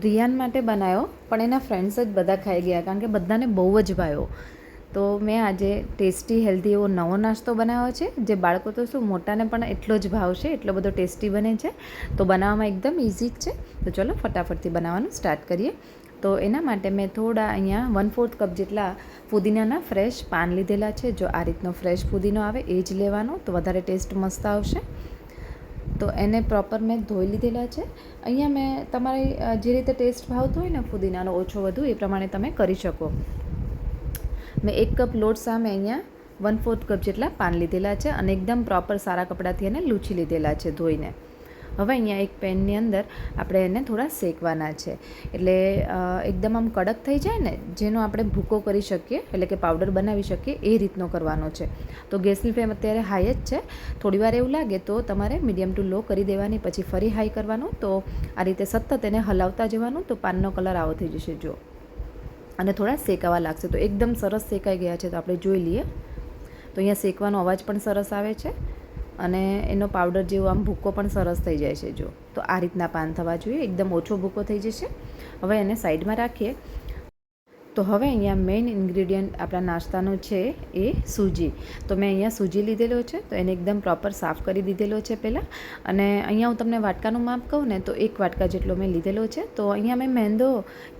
રિયાન માટે બનાવ્યો, પણ એના ફ્રેન્ડ્સ જ બધા ખાઈ ગયા કારણ કે બધાને બહુ જ ભાવ્યો. તો મેં આજે ટેસ્ટી હેલ્ધી એવો નવો નાસ્તો બનાવ્યો છે, જે બાળકો તો શું મોટાને પણ એટલો જ ભાવશે, એટલો બધો ટેસ્ટી બને છે. તો બનાવવામાં એકદમ ઇઝી જ છે. તો ચલો ફટાફટથી બનાવવાનું સ્ટાર્ટ કરીએ. તો એના માટે મેં થોડા અહીંયા 1/4 કપ જેટલા ફુદીનાના ફ્રેશ પાન લીધેલા છે. જો આ રીતનો ફ્રેશ ફુદીનો આવે એ જ લેવાનો, તો વધારે ટેસ્ટ મસ્ત આવશે. તો એને પ્રોપર મેં ધોઈ લીધેલા છે. અહીંયા મેં તમારી જે રીતે ટેસ્ટ ભાવતો હોય ને ફુદીનાનો ઓછો વધુ એ પ્રમાણે તમે કરી શકો. મેં 1 કપ લોટ સામે અહીંયા 1/4 કપ જેટલા પાન લીધેલા છે અને એકદમ પ્રોપર સારા કપડાથી એને લૂછી લીધેલા છે ધોઈને. હવે અહીંયા એક પેનની અંદર આપણે એને થોડા શેકવાના છે, એટલે એકદમ આમ કડક થઈ જાય ને, જેનો આપણે ભૂકો કરી શકીએ, એટલે કે પાવડર બનાવી શકીએ એ રીતનો કરવાનો છે. તો ગેસની ફ્લેમ અત્યારે હાઈ જ છે. થોડી વાર એવું લાગે તો તમારે મીડિયમ ટુ લો કરી દેવાની, પછી ફરી હાઈ કરવાનું. તો આ રીતે સતત એને હલાવતા જવાનું, તો પાનનો કલર આવો થઈ જશે જો, અને થોડા શેકાવા લાગશે. તો એકદમ સરસ શેકાઈ ગયા છે, તો આપણે જોઈ લઈએ. તો અહીંયા શેકવાનો અવાજ પણ સરસ આવે છે અને એનો પાવડર જેવો આમ ભૂકો પણ સરસ થઈ જાય છે. જો તો આ રીતના પાન થવા જોઈએ, એકદમ ઓછો ભૂકો થઈ જશે. હવે એને સાઈડમાં રાખીએ. તો હવે અહીંયા મેઇન ઇન્ગ્રીડિયન્ટ આપણા નાસ્તાનો છે એ સૂજી. તો મેં અહીંયા સૂજી લીધેલો છે, તો એને એકદમ પ્રોપર સાફ કરી દીધેલો છે પહેલાં. અને અહીંયા હું તમને વાટકાનું માપ કહું ને, તો 1 વાટકા જેટલો મેં લીધેલો છે. તો અહીંયા મેં મેંદો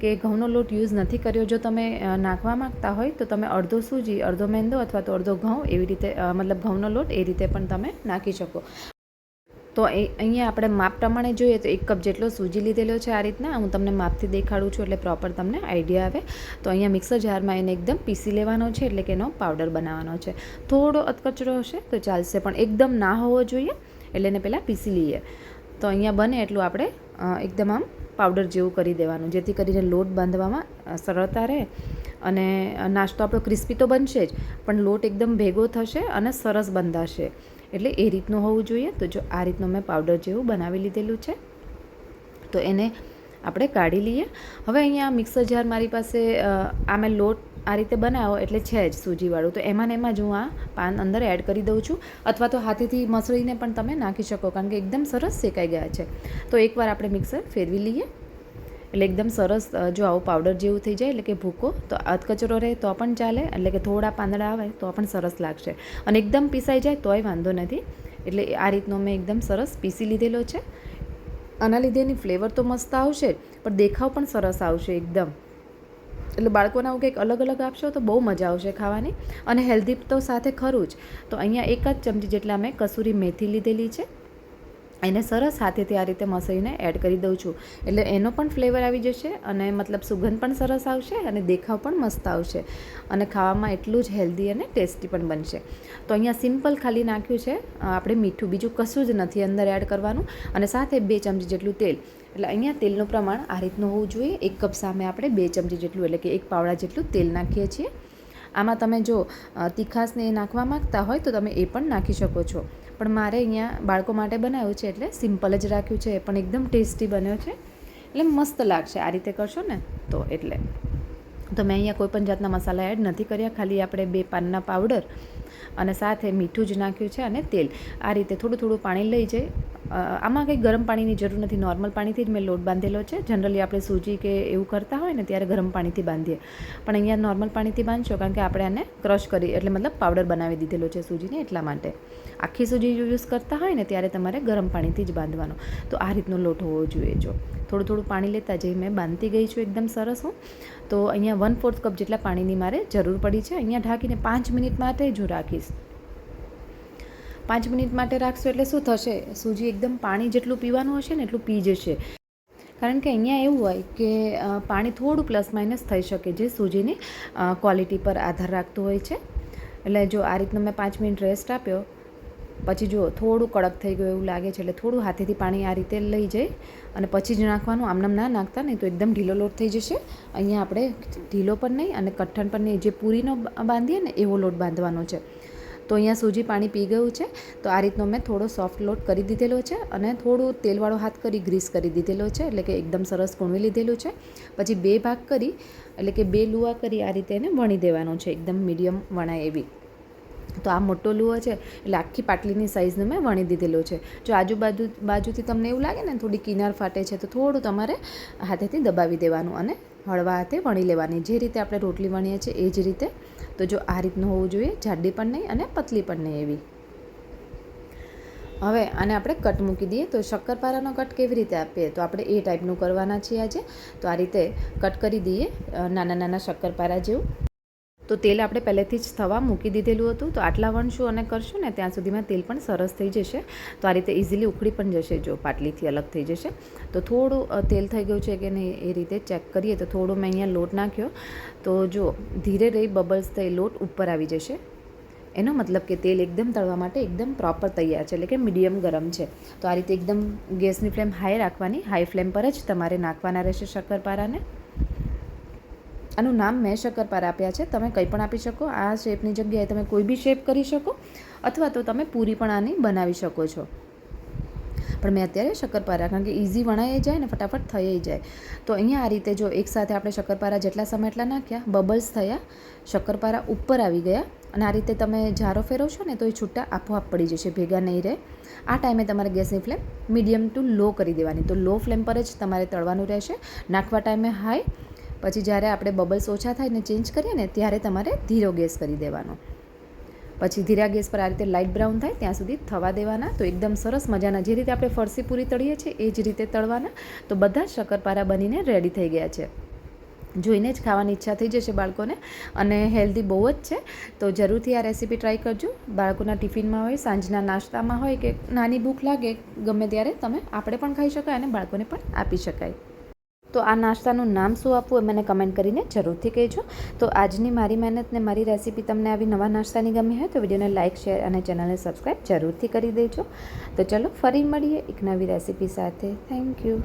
કે ઘઉંનો લોટ યુઝ નથી કર્યો. જો તમે નાખવા માગતા હોય તો તમે અડધો સૂજી, અડધો મેંદો અથવા તો અડધો ઘઉં એવી રીતે, મતલબ ઘઉંનો લોટ એ રીતે પણ તમે નાખી શકો. તો અહીંયા આપણે માપ પ્રમાણે જોઈએ તો 1 કપ જેટલો સૂજી લીધેલો છે. આ રીતના હું તમને માપથી દેખાડું છું, એટલે પ્રોપર તમને આઈડિયા આવે. તો અહીંયા મિક્સર જારમાં એને એકદમ પીસી લેવાનો છે, એટલે કે એનો પાવડર બનાવવાનો છે. થોડો અધકચરો હશે તો ચાલશે, પણ એકદમ ના હોવો જોઈએ, એટલે એને પહેલાં પીસી લઈએ. તો અહીંયા બને એટલું આપણે એકદમ આમ પાવડર જેવું કરી દેવાનું, જેથી કરીને લોટ બાંધવામાં સરળતા રહે. અને નાસ્તો આપણો ક્રિસ્પી તો બનશે જ, પણ લોટ એકદમ ભેગો થશે અને સરસ બંધાશે, એટલે એ રીતનું હોવું જોઈએ. તો જો આ રીતનું મેં પાવડર જેવું બનાવી લીધેલું છે, તો એને આપણે કાઢી લઈએ. હવે અહીંયા મિક્સર જાર મારી પાસે આ મેં લોટ આ રીતે બનાવો એટલે છે જ સૂજીવાળું, તો એમાં ને એમાં જ હું આ પાન અંદર એડ કરી દઉં છું, અથવા તો હાથેથી મસળીને પણ તમે નાખી શકો, કારણ કે એકદમ સરસ શેકાઈ ગયા છે. તો એકવાર આપણે મિક્સર ફેરવી લઈએ, એટલે એકદમ સરસ જો આવું પાવડર જેવું થઈ જાય, એટલે કે ભૂકો. તો અધકચરો રહે તો પણ ચાલે, એટલે કે થોડા પાંદડા આવે તો પણ સરસ લાગશે, અને એકદમ પીસાઈ જાય તોય વાંધો નથી. એટલે આ રીતનો મેં એકદમ સરસ પીસી લીધેલો છે. આના લીધે એની ફ્લેવર તો મસ્ત આવશે, પણ દેખાવ પણ સરસ આવશે એકદમ. એટલે બાળકોને આવું કંઈક અલગ અલગ આપશો તો બહુ મજા આવશે ખાવાની, અને હેલ્ધી તો સાથે ખરું જ. તો અહીંયા 1 જ ચમચી જેટલા મેં કસૂરી મેથી લીધેલી છે, એને સરસ હાથેથી આ રીતે મસળીને એડ કરી દઉં છું, એટલે એનો પણ ફ્લેવર આવી જશે, અને મતલબ સુગંધ પણ સરસ આવશે, અને દેખાવ પણ મસ્ત આવશે, અને ખાવામાં એટલું જ હેલ્ધી અને ટેસ્ટી પણ બનશે. તો અહીંયા સિમ્પલ ખાલી નાખ્યું છે આપણે મીઠું, બીજું કશું જ નથી અંદર એડ કરવાનું, અને સાથે 2 ચમચી જેટલું તેલ. એટલે અહીંયા તેલનું પ્રમાણ આ રીતનું હોવું જોઈએ. 1 કપ સામે આપણે 2 ચમચી જેટલું, એટલે કે 1 પાવડા જેટલું તેલ નાખીએ છીએ. આમાં તમે જો તીખાશને એ નાખવા માગતા હોય તો તમે એ પણ નાખી શકો છો, પણ મારે અહીંયા બાળકો માટે બનાવ્યું છે એટલે સિમ્પલ જ રાખ્યું છે. એ પણ એકદમ ટેસ્ટી બન્યો છે, એટલે મસ્ત લાગશે આ રીતે કરશો ને તો. એટલે તો મેં અહીંયા કોઈ પણ જાતના મસાલા એડ નથી કર્યા, ખાલી આપણે 2 પાનના પાવડર અને સાથે મીઠું જ નાખ્યું છે, અને તેલ. આ રીતે થોડું થોડું પાણી લઈ જાય. આમાં કંઈ ગરમ પાણીની જરૂર નથી, નોર્મલ પાણીથી જ મેં લોટ બાંધેલો છે. જનરલી આપણે સૂજી કે એવું કરતા હોય ને ત્યારે ગરમ પાણીથી બાંધીએ, પણ અહીંયા નોર્મલ પાણીથી બાંધશો, કારણ કે આપણે આને ક્રશ કરી, એટલે મતલબ પાવડર બનાવી દીધેલો છે સૂજીને, એટલા માટે. આખી સૂજી યુઝ કરતા હોય ને ત્યારે તમારે ગરમ પાણીથી જ બાંધવાનો. તો આ રીતનો લોટ હોવો જોઈએ. જો થોડું થોડું પાણી લેતા જઈ મેં બાંધતી ગઈ છું એકદમ સરસ હું. તો અહીંયા 1/4 કપ જેટલા પાણીની મારે જરૂર પડી છે. અહીંયા ઢાંકીને 5 મિનિટ માટે જ હું રાખીશ. 5 મિનિટ માટે રાખશો એટલે શું થશે, સૂજી એકદમ પાણી જેટલું પીવાનું હશે ને એટલું પી જશે. કારણ કે અહીંયા એવું હોય કે પાણી થોડું પ્લસ માઇનસ થઈ શકે, જે સૂજીની ક્વોલિટી પર આધાર રાખતું હોય છે. એટલે જો આ રીતનો મેં 5 મિનિટ રેસ્ટ આપ્યો, પછી જો થોડું કડક થઈ ગયું એવું લાગે છે, એટલે થોડું હાથેથી પાણી આ રીતે લઈ જઈ અને પછી જ નાખવાનું. આમનામ ના નાખતા, નહીં તો એકદમ ઢીલો લોટ થઈ જશે. અહીંયા આપણે ઢીલો પણ નહીં અને કઠણ પણ નહીં, જે પૂરીનો બાંધીએ ને એવો લોટ બાંધવાનો છે. તો અહીંયા સૂજી પાણી પી ગયું છે. તો આ રીતનો મેં થોડો સોફ્ટ લોટ કરી દીધેલો છે, અને થોડું તેલવાળો હાથ કરી ગ્રીસ કરી દીધેલો છે, એટલે કે એકદમ સરસ કૂણવી લીધેલું છે. પછી 2 ભાગ કરી, એટલે કે 2 લુઆ કરી આ રીતે એને વણી દેવાનો છે, એકદમ મીડિયમ વણાય એવી. તો આ મોટો લુઓ છે એટલે આખી પાટલીની સાઇઝનું મેં વણી દીધેલો છે. જો બાજુથી તમને એવું લાગે ને થોડી કિનાર ફાટે છે તો થોડું તમારે હાથેથી દબાવી દેવાનું અને હળવા હાથે વણી લેવાની. જે રીતે આપણે રોટલી વણીએ છીએ એ જ રીતે. તો જો આ રીતનું હોવું જોઈએ, જાડી પણ નહીં અને પતલી પણ નહીં એવી. હવે આને આપણે કટ મૂકી દઈએ. તો શક્કરપારાનો કટ કેવી રીતે આપીએ તો આપણે એ ટાઈપનું કરવાના છીએ આજે. તો આ રીતે કટ કરી દઈએ નાના નાના શક્કરપારા જેવું. તો તેલ આપણે પહેલેથી જ થવા મૂકી દીધેલું હતું. તો આટલા વણશું અને કરશું ને ત્યાં સુધીમાં તેલ પણ સરસ થઈ જશે. તો આ રીતે ઇઝીલી ઉખડી પણ જશે. જો પાટલીથી અલગ થઈ જશે. તો થોડું તેલ થઈ ગયું છે કે નહીં એ રીતે ચેક કરીએ. તો થોડું મેં અહીંયા લોટ નાખ્યો. તો જો ધીરે રહી બબલ્સ થઈ લોટ ઉપર આવી જશે. એનો મતલબ કે તેલ એકદમ તળવા માટે એકદમ પ્રોપર તૈયાર છે, એટલે કે મીડિયમ ગરમ છે. તો આ રીતે એકદમ ગેસની ફ્લેમ હાઈ રાખવાની. હાઈ ફ્લેમ પર જ તમારે નાખવાના રહેશે શક્કરપારાને. આનું નામ મેં શક્કરપારા આપ્યા છે. તમે કંઈ પણ આપી શકો. આ શેપની જગ્યાએ તમે કોઈ બી શેપ કરી શકો, અથવા તો તમે પૂરી પણ આની બનાવી શકો છો. પણ મેં અત્યારે શક્કરપારા, કારણ કે ઇઝી વણાઈ જાય ને ફટાફટ થઈ જાય. તો અહીંયા આ રીતે જો એકસાથે આપણે શક્કરપારા જેટલા સમય એટલા નાખ્યા, બબલ્સ થયા, શક્કરપારા ઉપર આવી ગયા. અને આ રીતે તમે જારો ફેરવશો ને તો એ છૂટા આપોઆપ પડી જશે, ભેગા નહીં રહે. આ ટાઈમે તમારે ગેસની ફ્લેમ મીડિયમ ટુ લો કરી દેવાની. તો લો ફ્લેમ પર જ તમારે તળવાનું રહેશે. નાખવા ટાઈમે હાઈ, પછી જ્યારે આપણે બબલ્સ ઓછા થાય ને ચેન્જ કરીએ ને ત્યારે તમારે ધીરો ગેસ કરી દેવાનો. પછી ધીરા ગેસ પર આ રીતે લાઇટ બ્રાઉન થાય ત્યાં સુધી થવા દેવાના. તો એકદમ સરસ મજાના જે રીતે આપણે ફરસી પૂરી તળીએ છીએ એ જ રીતે તળવાના. તો બધા જ શક્કરપારા બનીને રેડી થઈ ગયા છે. જોઈને જ ખાવાની ઈચ્છા થઈ જશે બાળકોને. અને હેલ્ધી બહુ જ છે. તો જરૂરથી આ રેસીપી ટ્રાય કરજો. બાળકોના ટિફિનમાં હોય, સાંજના નાસ્તામાં હોય કે નાની ભૂખ લાગે ગમે ત્યારે આપણે પણ ખાઈ શકાય અને બાળકોને પણ આપી શકાય. તો આ નાસ્તાનું નામ શું આપવું એ મને કમેન્ટ કરીને જરૂરથી કહેજો. તો આજની મારી મહેનત ને મારી રેસીપી તમને આવી નવા નાસ્તાની ગમી હોય તો વિડીયોને લાઇક, શેર અને ચેનલને સબસ્ક્રાઈબ જરૂરથી કરી દેજો. તો ચલો ફરી મળીએ એક નવી રેસીપી સાથે. Thank you.